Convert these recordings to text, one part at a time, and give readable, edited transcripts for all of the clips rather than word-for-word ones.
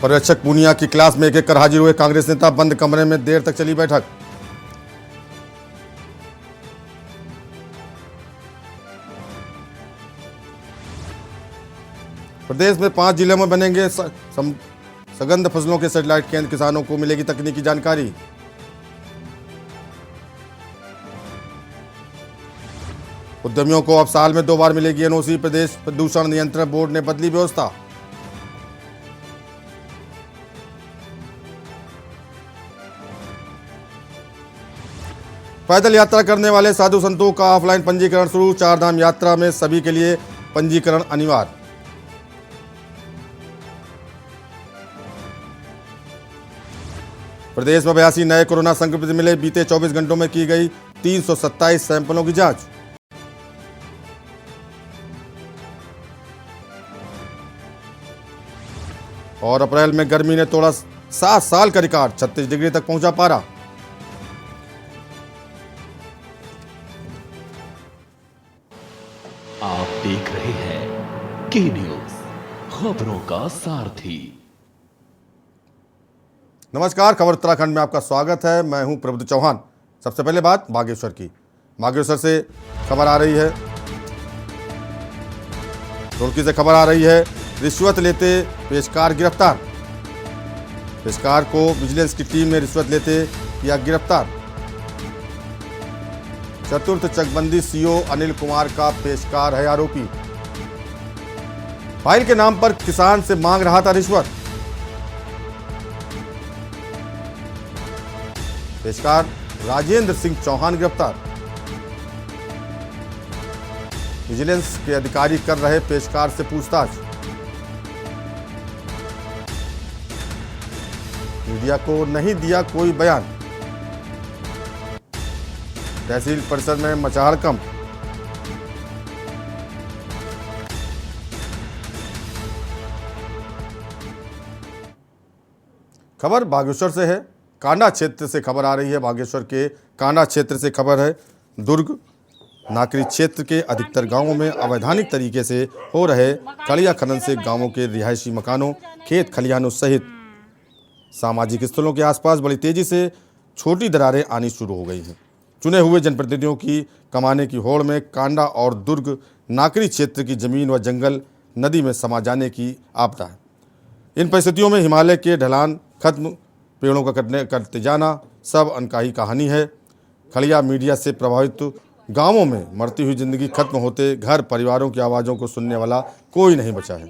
पर्यवेक्षक पूनिया की क्लास में एक कर हाजिर हुए कांग्रेस नेता, बंद कमरे में देर तक चली बैठक। प्रदेश में 5 जिलों में बनेंगे सघन फसलों के सैटेलाइट केंद्र, किसानों को मिलेगी तकनीकी जानकारी। उद्यमियों को अब साल में 2 बार मिलेगी एनओसी, प्रदेश प्रदूषण नियंत्रण बोर्ड ने बदली व्यवस्था। पैदल यात्रा करने वाले साधु संतों का ऑफलाइन पंजीकरण शुरू, 4 धाम यात्रा में सभी के लिए पंजीकरण अनिवार्य। प्रदेश में 82 नए कोरोना संक्रमित मिले, बीते 24 घंटों में की गई 327 सैंपलों की जांच। और अप्रैल में गर्मी ने तोड़ा 7 साल का रिकॉर्ड, 36 डिग्री तक पहुंचा पारा। आप देख रहे हैं के न्यूज, खबरों का सारथी। नमस्कार, खबर उत्तराखंड में आपका स्वागत है। मैं हूं प्रबुद्ध चौहान। सबसे पहले बात बागेश्वर की। बागेश्वर से खबर आ रही है, रुड़की से खबर आ रही है। रिश्वत लेते पेशकार गिरफ्तार। पेशकार को विजिलेंस की टीम ने रिश्वत लेते किया गिरफ्तार। चतुर्थ चकबंदी सीओ अनिल कुमार का पेशकार है आरोपी। फाइल के नाम पर किसान से मांग रहा था रिश्वत। पेशकार राजेंद्र सिंह चौहान गिरफ्तार। विजिलेंस के अधिकारी कर रहे पेशकार से पूछताछ। मीडिया को नहीं दिया कोई बयान। तहसील परिसर में मचा हड़कंप। खबर बागेश्वर से है, कांडा क्षेत्र से खबर आ रही है। बागेश्वर के कांडा क्षेत्र से खबर है। दुर्ग नाकरी क्षेत्र के अधिकतर गांवों में अवैधानिक तरीके से हो रहे खलिया खनन से गांवों के रिहायशी मकानों, खेत खलिहानों सहित सामाजिक स्थलों के आसपास बड़ी तेजी से छोटी दरारें आनी शुरू हो गई हैं। चुने हुए जनप्रतिनिधियों की कमाने की होड़ में कांडा और दुर्ग नाकरी क्षेत्र की जमीन व जंगल नदी में समा जाने की आपदा है। इन परिस्थितियों में हिमालय के ढलान खत्म, पेड़ों का करते जाना सब अनकाही कहानी है। खलिया मीडिया से प्रभावित गांवों में मरती हुई जिंदगी खत्म होते घर परिवारों की आवाज़ों को सुनने वाला कोई नहीं बचा है।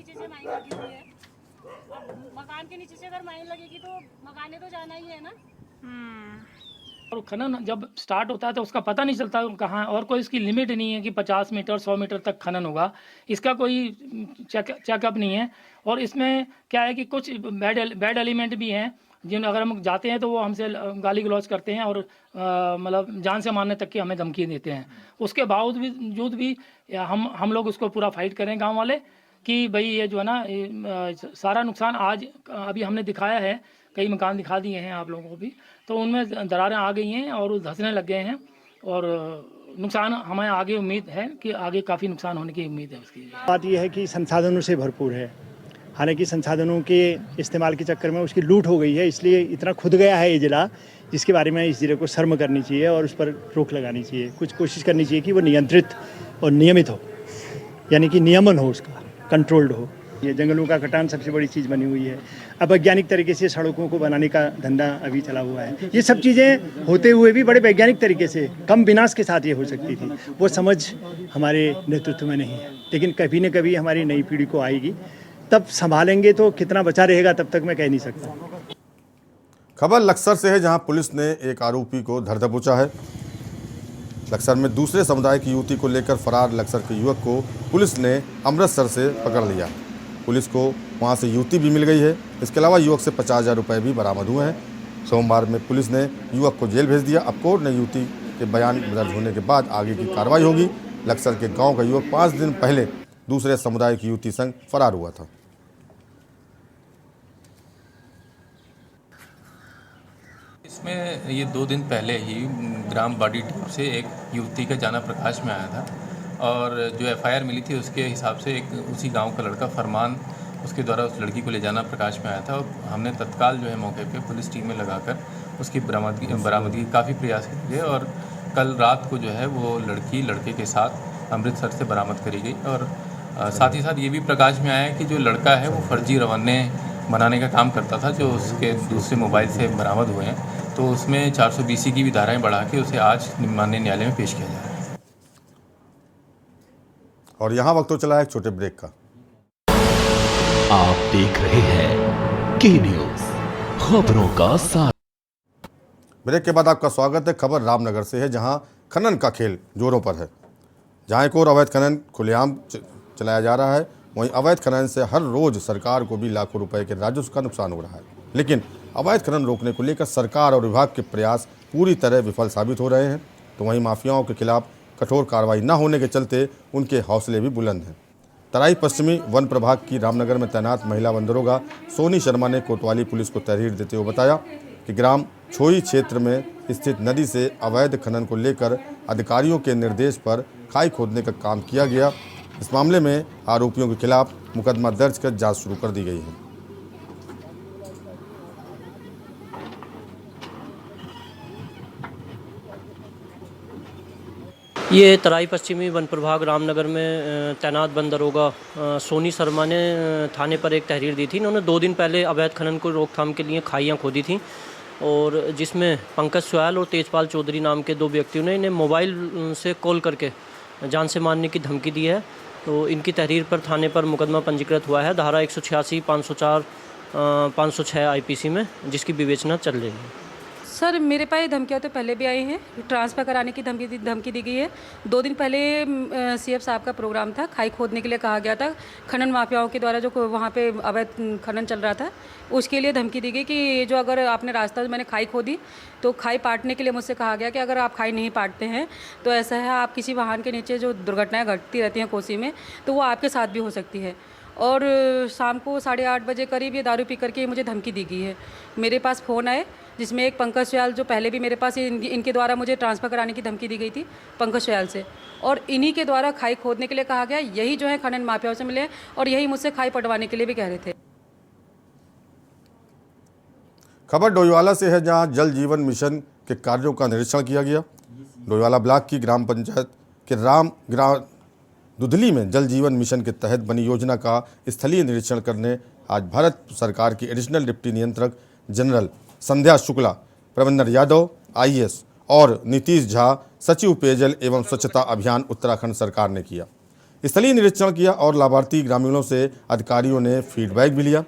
मकान के नीचे से अगर माइन लगेगी तो मकाने तो जाना ही है ना। और खनन जब स्टार्ट होता है तो उसका पता नहीं चलता कहाँ, और कोई इसकी लिमिट नहीं है कि 50 मीटर 100 मीटर तक खनन होगा। इसका कोई चेकअप नहीं है। और इसमें क्या है कि कुछ बैड एलिमेंट भी हैं जिन अगर हम जाते हैं तो वो हमसे गाली गलौज करते हैं और मतलब जान से मारने तक की हमें धमकी देते हैं। उसके बावजूद भी हम लोग उसको पूरा फाइट करें गांव वाले कि भाई ये जो है ना सारा नुकसान आज अभी हमने दिखाया है, कई मकान दिखा दिए हैं आप लोगों को भी, तो उनमें दरारें आ गई हैं और धंसने लग गए हैं और नुकसान हमें आगे उम्मीद है कि आगे काफ़ी नुकसान होने की उम्मीद है। उसकी बात यह है कि संसाधनों से भरपूर है, हालांकि संसाधनों के इस्तेमाल के चक्कर में उसकी लूट हो गई है, इसलिए इतना खुद गया है ये ज़िला, जिसके बारे में इस ज़िले को शर्म करनी चाहिए और उस पर रोक लगानी चाहिए। कुछ कोशिश करनी चाहिए कि वो नियंत्रित और नियमित हो, यानी कि नियमन हो, उसका कंट्रोल्ड हो। ये जंगलों का कटान सबसे बड़ी चीज़ बनी हुई है। अब वैज्ञानिक तरीके से सड़कों को बनाने का धंधा अभी चला हुआ है। ये सब चीज़ें होते हुए भी बड़े वैज्ञानिक तरीके से कम विनाश के साथ ये हो सकती थी। वो समझ हमारे नेतृत्व में नहीं है, लेकिन कभी न कभी हमारी नई पीढ़ी को आएगी, तब संभालेंगे। तो कितना बचा रहेगा तब तक मैं कह नहीं सकता। खबर लक्सर से है, जहां पुलिस ने एक आरोपी को धर दबोचा है। लक्सर में दूसरे समुदाय की युवती को लेकर फरार लक्सर के युवक को पुलिस ने अमृतसर से पकड़ लिया। पुलिस को वहां से युवती भी मिल गई है। इसके अलावा युवक से 50,000 रुपये भी बरामद हुए हैं। सोमवार में पुलिस ने युवक को जेल भेज दिया। अब कोर्ट ने युवती के बयान दर्ज होने के बाद आगे की कार्रवाई होगी। लक्सर के गाँव का युवक 5 दिन पहले दूसरे समुदाय की युवती संग फरार हुआ था। इसमें ये 2 दिन पहले ही ग्राम बाड़ी टीम से एक युवती का जाना प्रकाश में आया था और जो एफआईआर मिली थी उसके हिसाब से एक उसी गांव का लड़का फरमान उसके द्वारा उस लड़की को ले जाना प्रकाश में आया था और हमने तत्काल जो है मौके पे पुलिस टीम में लगाकर उसकी बरामदगी काफ़ी प्रयास किए और कल रात को जो है वो लड़की लड़के के साथ अमृतसर से बरामद करी गई। और साथ ही साथ ये भी प्रकाश में आया कि जो लड़का है वो फर्जी रवाने बनाने का काम करता था, जो उसके दूसरे मोबाइल से बरामद हुए हैं। तो उसमें 420 की भी धाराएं बढ़ा के उसे आज माननीय न्यायालय में पेश किया जा रहा है। और यहाँ वक्त तो चला है एक छोटे ब्रेक का। आप देख रहे हैं के न्यूज, खबरों का साथ। ब्रेक के बाद आपका स्वागत है। खबर रामनगर से है, जहां खनन का खेल जोरों पर है। जहां एक और अवैध खनन खुलेआम चलाया जा रहा है, वहीं अवैध खनन से हर रोज सरकार को भी लाखों रुपए के राजस्व का नुकसान हो रहा है। लेकिन अवैध खनन रोकने को लेकर सरकार और विभाग के प्रयास पूरी तरह विफल साबित हो रहे हैं। तो वहीं माफियाओं के खिलाफ कठोर कार्रवाई न होने के चलते उनके हौसले भी बुलंद हैं। तराई पश्चिमी वन प्रभाग की रामनगर में तैनात महिला वन दरोगा सोनी शर्मा ने कोतवाली पुलिस को तहरीर देते हुए बताया कि ग्राम छोई क्षेत्र में स्थित नदी से अवैध खनन को लेकर अधिकारियों के निर्देश पर खाई खोदने का काम किया गया। इस मामले में आरोपियों के खिलाफ मुकदमा दर्ज कर जांच शुरू कर दी गई है। ये तराई पश्चिमी वन प्रभाग रामनगर में तैनात वन दरोगा सोनी शर्मा ने थाने पर एक तहरीर दी थी। इन्होंने 2 दिन पहले अवैध खनन को रोकथाम के लिए खाइयाँ खोदी थी और जिसमें पंकज सोयाल और तेजपाल चौधरी नाम के 2 व्यक्तियों ने इन्हें मोबाइल से कॉल करके जान से मारने की धमकी दी है। तो इनकी तहरीर पर थाने पर मुकदमा पंजीकृत हुआ है धारा 186, 504, 506 IPC में, जिसकी विवेचना चल रही है। सर मेरे पास ये धमकियाँ तो पहले भी आई हैं, ट्रांसफ़र कराने की धमकी दी गई है। 2 दिन पहले CF साहब का प्रोग्राम था, खाई खोदने के लिए कहा गया था। खनन माफियाओं के द्वारा जो वहाँ पे अवैध खनन चल रहा था, उसके लिए धमकी दी गई कि जो अगर आपने रास्ता मैंने खाई खोदी तो खाई पाटने के लिए मुझसे कहा गया कि अगर आप खाई नहीं पाटते हैं तो ऐसा है, आप किसी वाहन के नीचे जो दुर्घटनाएँ घटती रहती हैं कोसी में, तो वो आपके साथ भी हो सकती है। और शाम को 8:30 बजे करीब ये दारू पी करके मुझे धमकी दी गई है। मेरे पास फ़ोन आए जिसमें एक पंकज सोयाल, जो पहले भी मेरे पास इनके द्वारा मुझे ट्रांसफ़र कराने की धमकी दी गई थी पंकज सोयाल से, और इन्हीं के द्वारा खाई खोदने के लिए कहा गया। यही जो है खनन माफियाओं से मिले और यही मुझसे खाई पटवाने के लिए भी कह रहे थे। खबर डोईवाला से है, जहां जल जीवन मिशन के कार्यों का निरीक्षण किया गया। डोईवाला ब्लॉक की ग्राम पंचायत के दुधली में जल जीवन मिशन के तहत बनी योजना का स्थलीय निरीक्षण करने आज भारत सरकार की एडिशनल डिप्टी नियंत्रक जनरल संध्या शुक्ला, प्रबंधन यादव IAS और नीतीश झा, सचिव पेयजल एवं स्वच्छता अभियान उत्तराखंड सरकार ने किया। स्थलीय निरीक्षण किया और लाभार्थी ग्रामीणों से अधिकारियों ने फीडबैक भी लिया।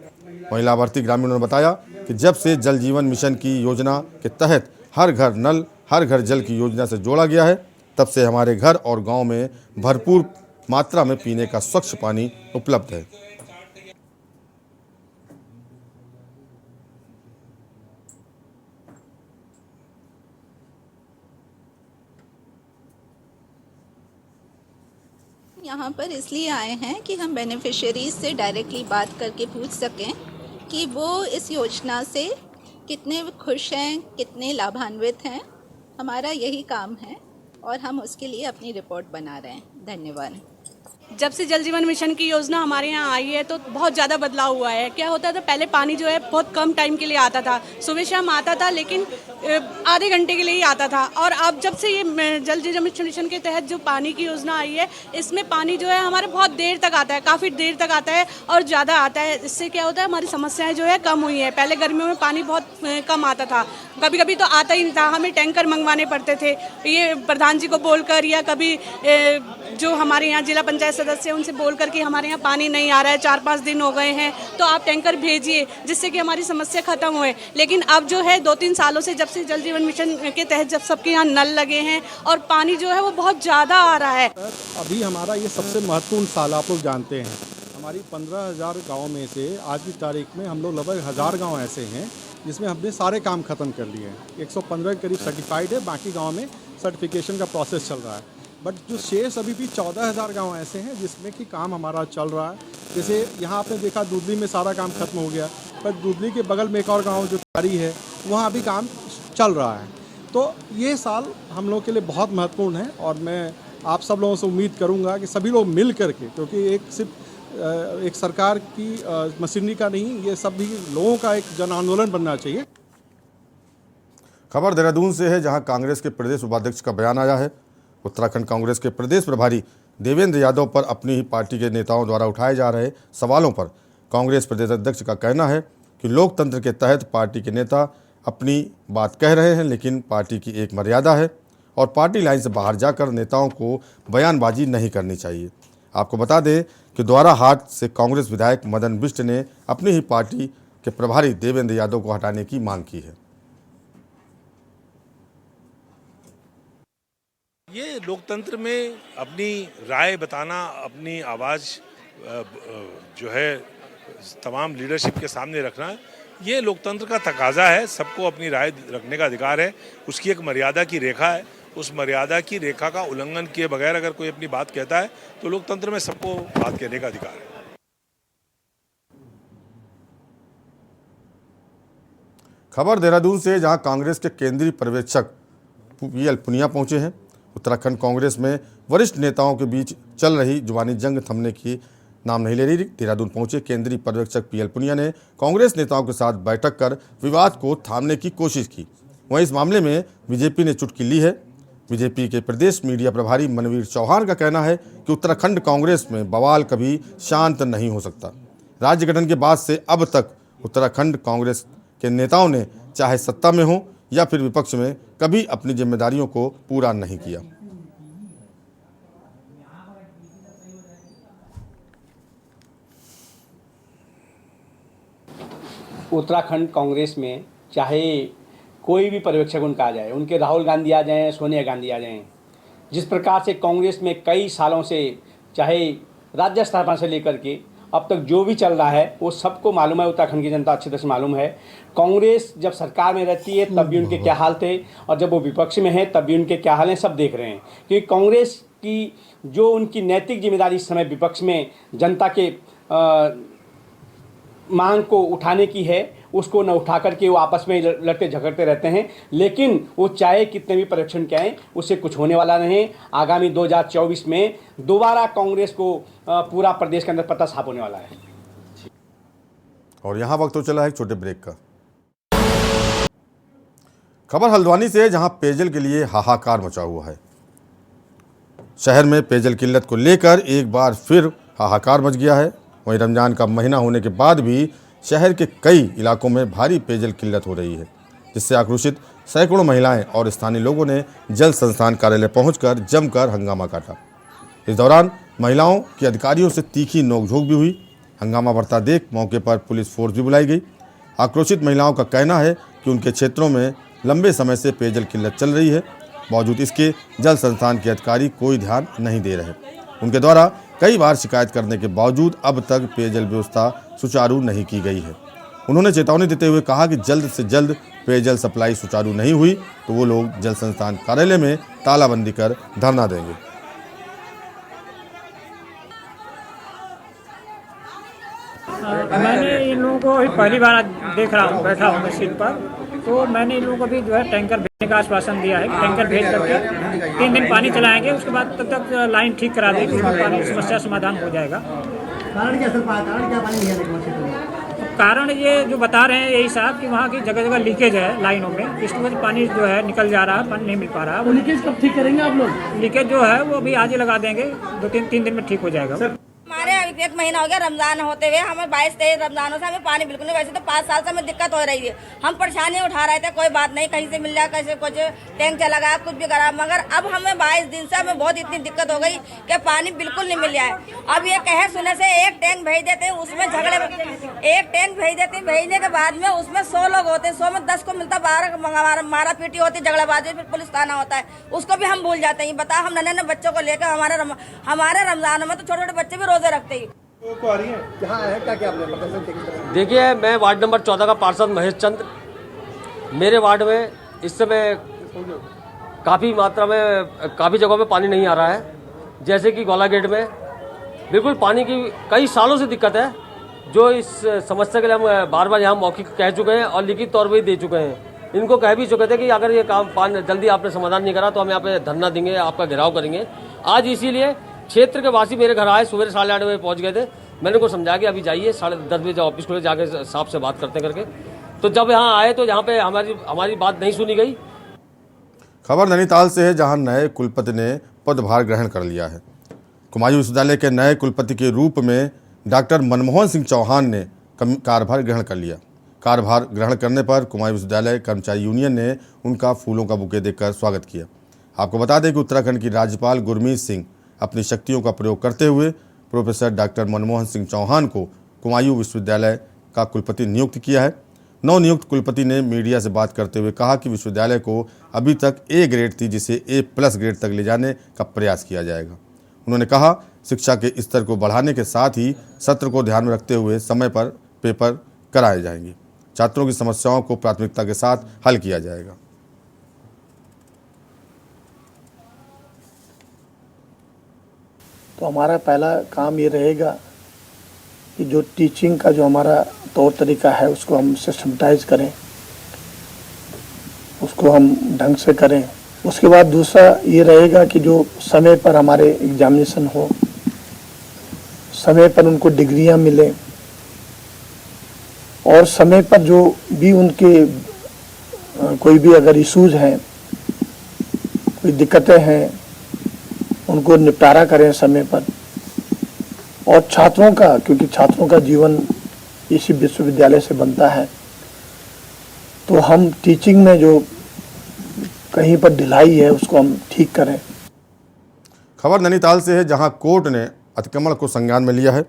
वहीं लाभार्थी ग्रामीणों ने बताया कि जब से जल जीवन मिशन की योजना के तहत हर घर नल हर घर जल की योजना से जोड़ा गया है, तब से हमारे घर और गाँव में भरपूर मात्रा में पीने का स्वच्छ पानी उपलब्ध है। यहाँ पर इसलिए आए हैं कि हम बेनिफिशियरीज से डायरेक्टली बात करके पूछ सकें कि वो इस योजना से कितने खुश हैं, कितने लाभान्वित हैं। हमारा यही काम है और हम उसके लिए अपनी रिपोर्ट बना रहे हैं। धन्यवाद। जब से जल जीवन मिशन की योजना हमारे यहाँ आई है तो बहुत ज़्यादा बदलाव हुआ है। क्या होता था, पहले पानी जो है बहुत कम टाइम के लिए आता था, सुबह शाम आता था, लेकिन आधे घंटे के लिए ही आता था। और अब जब से ये जल जीवन मिशन के तहत जो पानी की योजना आई है, इसमें पानी जो है हमारे बहुत देर तक आता है, काफ़ी देर तक आता है और ज़्यादा आता है। इससे क्या होता है, हमारी समस्याएं जो है कम हुई है। पहले गर्मियों में पानी बहुत कम आता था, कभी कभी तो आता ही नहीं था, हमें टैंकर मंगवाने पड़ते थे, ये प्रधान जी को बोलकर या कभी जो हमारे यहाँ जिला पंचायत सदस्य उनसे बोलकर कि हमारे यहाँ पानी नहीं आ रहा है, 4-5 दिन हो गए हैं, तो आप टैंकर भेजिए जिससे कि हमारी समस्या खत्म होए। लेकिन अब जो है 2-3 सालों से, जब से जल जीवन मिशन के तहत जब सबके यहाँ नल लगे हैं और पानी जो है वो बहुत ज़्यादा आ रहा है। अभी हमारा ये सबसे महत्वपूर्ण साल, आप लोग जानते हैं, हमारी 15,000 गाँव में से आज की तारीख में हम लोग लगभग 1000 गाँव ऐसे हैं जिसमें हमने सारे काम ख़त्म कर लिए हैं। 115 के करीब सर्टिफाइड है, बाकी गाँव में सर्टिफिकेशन का प्रोसेस चल रहा है। बट जो शेष अभी भी 14,000 गांव ऐसे हैं जिसमें कि काम हमारा चल रहा है। जैसे यहाँ आपने देखा दुधली में सारा काम खत्म हो गया, पर दुधली के बगल में एक और गांव जो तारी है, वहाँ भी काम चल रहा है। तो ये साल हम लोग के लिए बहुत महत्वपूर्ण है और मैं आप सब लोगों से उम्मीद करूँगा कि सभी लोग मिल करके, क्योंकि एक सिर्फ एक सरकार की मशीनरी का नहीं, ये सब भी लोगों का एक जन आंदोलन बनना चाहिए। खबर देहरादून से है, जहां कांग्रेस के प्रदेश उपाध्यक्ष का बयान आया है। उत्तराखंड कांग्रेस के प्रदेश प्रभारी देवेंद्र यादव पर अपनी ही पार्टी के नेताओं द्वारा उठाए जा रहे सवालों पर कांग्रेस प्रदेश अध्यक्ष का कहना है कि लोकतंत्र के तहत पार्टी के नेता अपनी बात कह रहे हैं, लेकिन पार्टी की एक मर्यादा है और पार्टी लाइन से बाहर जाकर नेताओं को बयानबाजी नहीं करनी चाहिए। आपको बता दें कि द्वारा हाट से कांग्रेस विधायक मदन बिष्ट ने अपनी ही पार्टी के प्रभारी देवेंद्र यादव को हटाने की मांग की है। ये लोकतंत्र में अपनी राय बताना, अपनी आवाज़ जो है तमाम लीडरशिप के सामने रखना, ये लोकतंत्र का तकाजा है। सबको अपनी राय रखने का अधिकार है। उसकी एक मर्यादा की रेखा है। उस मर्यादा की रेखा का उल्लंघन किए बगैर अगर कोई अपनी बात कहता है तो लोकतंत्र में सबको बात कहने का अधिकार है। खबर देहरादून से, जहां कांग्रेस के केंद्रीय पर्यवेक्षक PL पुनिया पहुंचे हैं। उत्तराखंड कांग्रेस में वरिष्ठ नेताओं के बीच चल रही जुबानी जंग थमने की नाम नहीं ले रही। देहरादून पहुंचे केंद्रीय पर्यवेक्षक PL पुनिया ने कांग्रेस नेताओं के साथ बैठक कर विवाद को थामने की कोशिश की। वहीं इस मामले में बीजेपी ने चुटकी ली है। बीजेपी के प्रदेश मीडिया प्रभारी मनवीर चौहान का कहना है कि उत्तराखंड कांग्रेस में बवाल कभी शांत नहीं हो सकता। राज्य गठन के बाद से अब तक उत्तराखंड कांग्रेस के नेताओं ने चाहे सत्ता में हो या फिर विपक्ष में कभी अपनी जिम्मेदारियों को पूरा नहीं किया। उत्तराखंड कांग्रेस में चाहे कोई भी पर्यवेक्षक उनका आ जाए, उनके राहुल गांधी आ जाएं, सोनिया गांधी आ जाएं, जिस प्रकार से कांग्रेस में कई सालों से चाहे राज्य स्तर पर से लेकर के अब तक जो भी चल रहा है वो सबको मालूम है। उत्तराखंड की जनता अच्छी तरह से मालूम है। कांग्रेस जब सरकार में रहती है तब भी उनके क्या हाल थे और जब वो विपक्ष में है तब भी उनके क्या हाल हैं, सब देख रहे हैं। क्योंकि कांग्रेस की जो उनकी नैतिक जिम्मेदारी इस समय विपक्ष में जनता के मांग को उठाने की है, उसको न उठा करके वो आपस में लड़ते झगड़ते रहते हैं। लेकिन वो चाहे कितने भी परीक्षण के आए, उससे कुछ होने वाला नहीं। आगामी 2024 में दोबारा कांग्रेस को पूरा प्रदेश के अंदर पता साफ होने वाला है। और यहाँ वक्त तो चला है एक छोटे ब्रेक का। खबर हल्द्वानी से है, जहाँ पेयजल के लिए हाहाकार मचा हुआ है। शहर में पेयजल किल्लत को लेकर एक बार फिर हाहाकार मच गया है। वहीं रमजान का महीना होने के बाद भी शहर के कई इलाकों में भारी पेयजल किल्लत हो रही है, जिससे आक्रोशित सैकड़ों महिलाएं और स्थानीय लोगों ने जल संस्थान कार्यालय पहुंचकर जमकर हंगामा काटा। इस दौरान महिलाओं की अधिकारियों से तीखी नोकझोंक भी हुई। हंगामा बढ़ता देख मौके पर पुलिस फोर्स भी बुलाई गई। आक्रोशित महिलाओं का कहना है कि उनके क्षेत्रों में लंबे समय से पेयजल किल्लत चल रही है, बावजूद इसके जल संस्थान के अधिकारी कोई ध्यान नहीं दे रहे। उनके द्वारा कई बार शिकायत करने के बावजूद अब तक पेयजल व्यवस्था सुचारू नहीं की गई है। उन्होंने चेतावनी देते हुए कहा कि जल्द से जल्द पेयजल सप्लाई सुचारू नहीं हुई तो वो लोग जल संस्थान कार्यालय में तालाबंदी कर धरना देंगे। मैंने इन लोगों को पहली बार देख रहा हूँ, बैठा हूँ सीट पर, तो मैंने इन लोगों को भी जो है टैंकर भेजने का आश्वासन दिया है। टैंकर भेज करके 3 दिन पानी चलाएंगे, उसके बाद तब तक लाइन ठीक करा देंगे, उसमें पानी समस्या समाधान हो जाएगा। कारण क्या पानी नहीं है? कारण ये जो बता रहे हैं यही साहब कि वहाँ की जगह जगह लीकेज है लाइनों में, इसकी वजह से पानी जो है निकल जा रहा है, पानी नहीं मिल पा रहा है। लीकेज कब ठीक करेंगे आप लोग? लीकेज जो है वो अभी आज ही लगा देंगे, 2-3 दिन में ठीक हो जाएगा। हमारे 1 महीना हो गया रमजान होते हुए, हमें 22-23 रमजानों से हमें पानी बिल्कुल नहीं। वैसे तो 5 साल से हमें दिक्कत हो रही है, हम परेशानी उठा रहे थे, कोई बात नहीं, कहीं से मिल जाए, कैसे कुछ टैंक चला गया, कुछ भी करा, मगर अब हमें 22 दिन से हमें बहुत इतनी दिक्कत हो गई कि पानी बिल्कुल नहीं मिल रहा है। अब ये कहे सुने से एक टैंक भेज देते हैं, उसमें झगड़े, एक टैंक भेज देते हैं, भेजने के बाद में उसमें 100 लोग होते हैं, 100 में 10 को मिलता, 12 मारा पीटी होती, झगड़ाबाजी, फिर पुलिस थाना होता है, उसको भी हम भूल जाते हैं। बताओ, हम नन्हे बच्चों को लेकर हमारे रमजान में तो छोटे छोटे बच्चे भी रोजे रखते हैं। देखिए, मैं वार्ड नंबर 14 का पार्षद महेश चंद्र। मेरे वार्ड में इस समय काफ़ी मात्रा में काफ़ी जगहों में पानी नहीं आ रहा है। जैसे कि गोला गेट में बिल्कुल पानी की कई सालों से दिक्कत है, जो इस समस्या के लिए हम बार बार यहाँ मौखिक कह चुके हैं और लिखित तौर पर ही दे चुके हैं। इनको कह भी चुके थे कि अगर ये काम पानी जल्दी आपने समाधान नहीं करा तो हम यहाँ पे धरना देंगे, आपका घेराव करेंगे। आज इसीलिए क्षेत्र के वासी मेरे घर आए, सुबह 8:30 बजे पहुंच गए थे मैंने उनको समझाया कि अभी जाइए 10:30 बजे ऑफिस खुले, जाके साहब से बात करते करके। तो जब यहाँ आए तो यहाँ पे हमारी बात नहीं सुनी गई। खबर नैनीताल से है, जहां नए कुलपति ने पदभार ग्रहण कर लिया है। कुमायूं विश्वविद्यालय के नए कुलपति के रूप में डॉक्टर मनमोहन सिंह चौहान ने कार्यभार ग्रहण कर लिया। कार्यभार ग्रहण करने पर कुमायूं विश्वविद्यालय कर्मचारी यूनियन ने उनका फूलों का बुके देकर स्वागत किया। आपको बता दें कि उत्तराखंड की राज्यपाल गुरमीत सिंह अपनी शक्तियों का प्रयोग करते हुए प्रोफेसर डॉक्टर मनमोहन सिंह चौहान को कुमायूं विश्वविद्यालय का कुलपति नियुक्त किया है। नवनियुक्त कुलपति ने मीडिया से बात करते हुए कहा कि विश्वविद्यालय को अभी तक ए ग्रेड थी, जिसे A+ ग्रेड तक ले जाने का प्रयास किया जाएगा। उन्होंने कहा, शिक्षा के स्तर को बढ़ाने के साथ ही सत्र को ध्यान में रखते हुए समय पर पेपर कराए जाएंगे। छात्रों की समस्याओं को प्राथमिकता के साथ हल किया जाएगा। तो हमारा पहला काम ये रहेगा कि जो टीचिंग का जो हमारा तौर तरीका है उसको हम सिस्टमटाइज करें, उसको हम ढंग से करें। उसके बाद दूसरा ये रहेगा कि जो समय पर हमारे एग्जामिनेशन हो, समय पर उनको डिग्रियां मिले, और समय पर जो भी उनके कोई भी अगर इश्यूज हैं, कोई दिक्कतें हैं, उनको निपटारा करें समय पर। और छात्रों का, क्योंकि छात्रों का जीवन इसी विश्वविद्यालय से बनता है, तो हम टीचिंग में जो कहीं पर ढिलाई है उसको हम ठीक करें। खबर नैनीताल से है, जहां कोर्ट ने अतिक्रमण को संज्ञान में लिया है।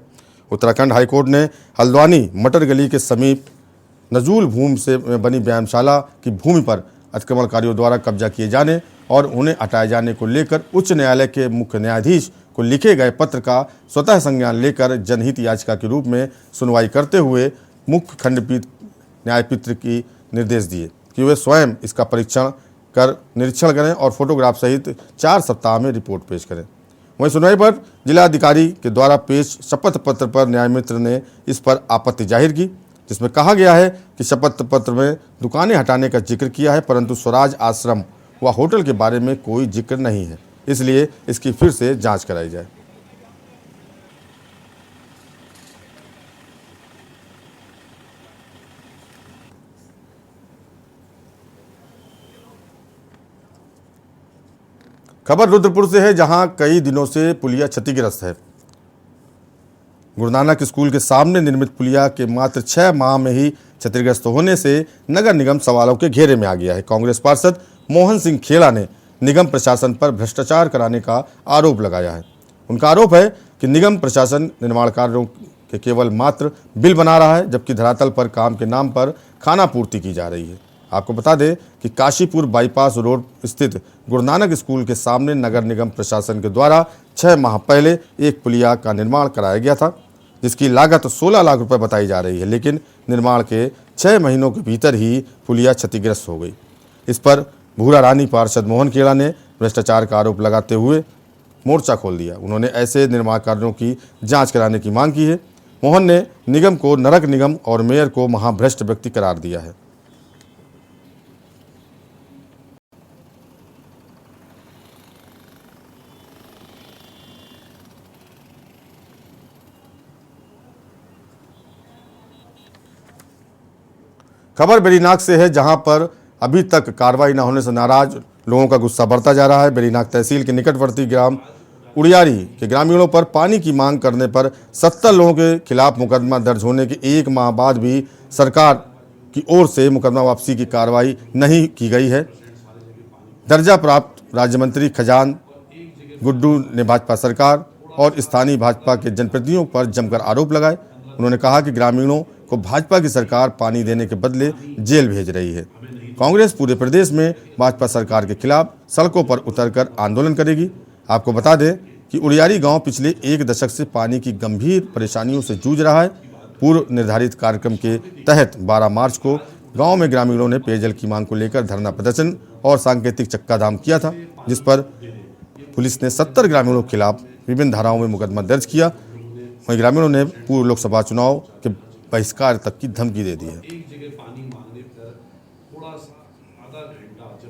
उत्तराखंड हाईकोर्ट ने हल्द्वानी मटर गली के समीप नजूल भूमि से बनी व्यायामशाला की भूमि पर अतिक्रमणकारियों द्वारा कब्जा किए जाने और उन्हें हटाए जाने को लेकर उच्च न्यायालय के मुख्य न्यायाधीश को लिखे गए पत्र का स्वतः संज्ञान लेकर जनहित याचिका के रूप में सुनवाई करते हुए मुख्य खंडपीठ न्यायपीठ की निर्देश दिए कि वे स्वयं इसका परीक्षण कर निरीक्षण करें और फोटोग्राफ सहित 4 सप्ताह में रिपोर्ट पेश करें। वहीं सुनवाई पर जिलाधिकारी के द्वारा पेश शपथ पत्र पर न्यायमित्र ने इस पर आपत्ति जाहिर की, जिसमें कहा गया है कि शपथ पत्र में दुकानें हटाने का जिक्र किया है, परंतु स्वराज आश्रम व होटल के बारे में कोई जिक्र नहीं है, इसलिए इसकी फिर से जांच कराई जाए। खबर रुद्रपुर से है, जहां कई दिनों से पुलिया क्षतिग्रस्त है। गुरु नानक स्कूल के सामने निर्मित पुलिया के मात्र 6 माह में ही क्षतिग्रस्त होने से नगर निगम सवालों के घेरे में आ गया है। कांग्रेस पार्षद मोहन सिंह खेड़ा ने निगम प्रशासन पर भ्रष्टाचार कराने का आरोप लगाया है। उनका आरोप है कि निगम प्रशासन निर्माण कार्यों के केवल मात्र बिल बना रहा है, जबकि धरातल पर काम के नाम पर खाना पूर्ति की जा रही है। आपको बता दें कि काशीपुर बाईपास रोड स्थित गुरु नानक स्कूल के सामने नगर निगम प्रशासन के द्वारा 6 माह पहले एक पुलिया का निर्माण कराया गया था, जिसकी लागत 16 लाख रुपए बताई जा रही है, लेकिन निर्माण के 6 महीनों के भीतर ही पुलिया क्षतिग्रस्त हो गई। इस पर भूरा रानी पार्षद मोहन खेड़ा ने भ्रष्टाचार का आरोप लगाते हुए मोर्चा खोल दिया। उन्होंने ऐसे निर्माण कार्यों की जांच कराने की मांग की है। मोहन ने निगम को नरक निगम और मेयर को महाभ्रष्ट व्यक्ति करार दिया है। खबर बेरीनाग से है, जहां पर अभी तक कार्रवाई न होने से नाराज लोगों का गुस्सा बढ़ता जा रहा है। बेरीनाग तहसील के निकटवर्ती ग्राम उड़ियारी के ग्रामीणों पर पानी की मांग करने पर 70 लोगों के खिलाफ मुकदमा दर्ज होने के 1 माह बाद भी सरकार की ओर से मुकदमा वापसी की कार्रवाई नहीं की गई है। दर्जा प्राप्त राज्य मंत्री खजान गुड्डू ने भाजपा सरकार और स्थानीय भाजपा के जनप्रतिनिधियों पर जमकर आरोप लगाए। उन्होंने कहा कि ग्रामीणों को भाजपा की सरकार पानी देने के बदले जेल भेज रही है। कांग्रेस पूरे प्रदेश में भाजपा सरकार के खिलाफ सड़कों पर उतरकर आंदोलन करेगी। आपको बता दें कि उड़ियारी गांव पिछले 1 दशक से पानी की गंभीर परेशानियों से जूझ रहा है। पूर्व निर्धारित कार्यक्रम के तहत 12 मार्च को गांव में ग्रामीणों ने पेयजल की मांग को लेकर धरना प्रदर्शन और सांकेतिक चक्काजाम किया था, जिस पर पुलिस ने 70 ग्रामीणों के खिलाफ विभिन्न धाराओं में मुकदमा दर्ज किया। वहीं ग्रामीणों ने पूर्व लोकसभा चुनाव के बहिष्कार तक की धमकी दे दी है।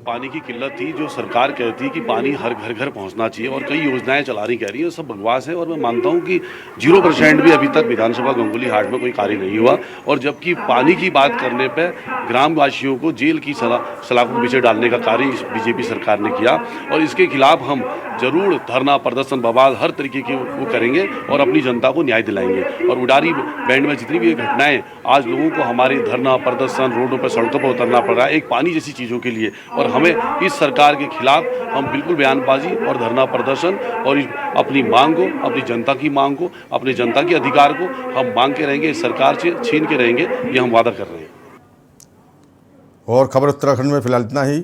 पानी की किल्लत थी, जो सरकार कहती है कि पानी हर घर घर पहुंचना चाहिए और कई योजनाएं चला रही कह रही है, सब बकवास है। और मैं मानता हूं कि 0% भी अभी तक विधानसभा गंगोली हाट में कोई कार्य नहीं हुआ। और जबकि पानी की बात करने पर ग्रामवासियों को जेल की सलाखों के पीछे डालने का कार्य इस बीजेपी सरकार ने किया और इसके खिलाफ हम जरूर धरना, प्रदर्शन, बवाल हर तरीके के वो करेंगे और अपनी जनता को न्याय दिलाएंगे। और उडारी बैंड में जितनी भी घटनाएं आज लोगों को हमारे धरना, प्रदर्शन, रोडों पर, सड़कों पर उतरना पड़ रहा है एक पानी जैसी चीज़ों के लिए, और हमें इस सरकार के खिलाफ हम बिल्कुल बयानबाजी और धरना प्रदर्शन और अपनी मांग को, अपनी जनता की मांग को, अपनी जनता के अधिकार को हम मांग के रहेंगे, इस सरकार से छीन के रहेंगे, ये हम वादा कर रहे हैं। और खबर उत्तराखंड में फिलहाल इतना ही।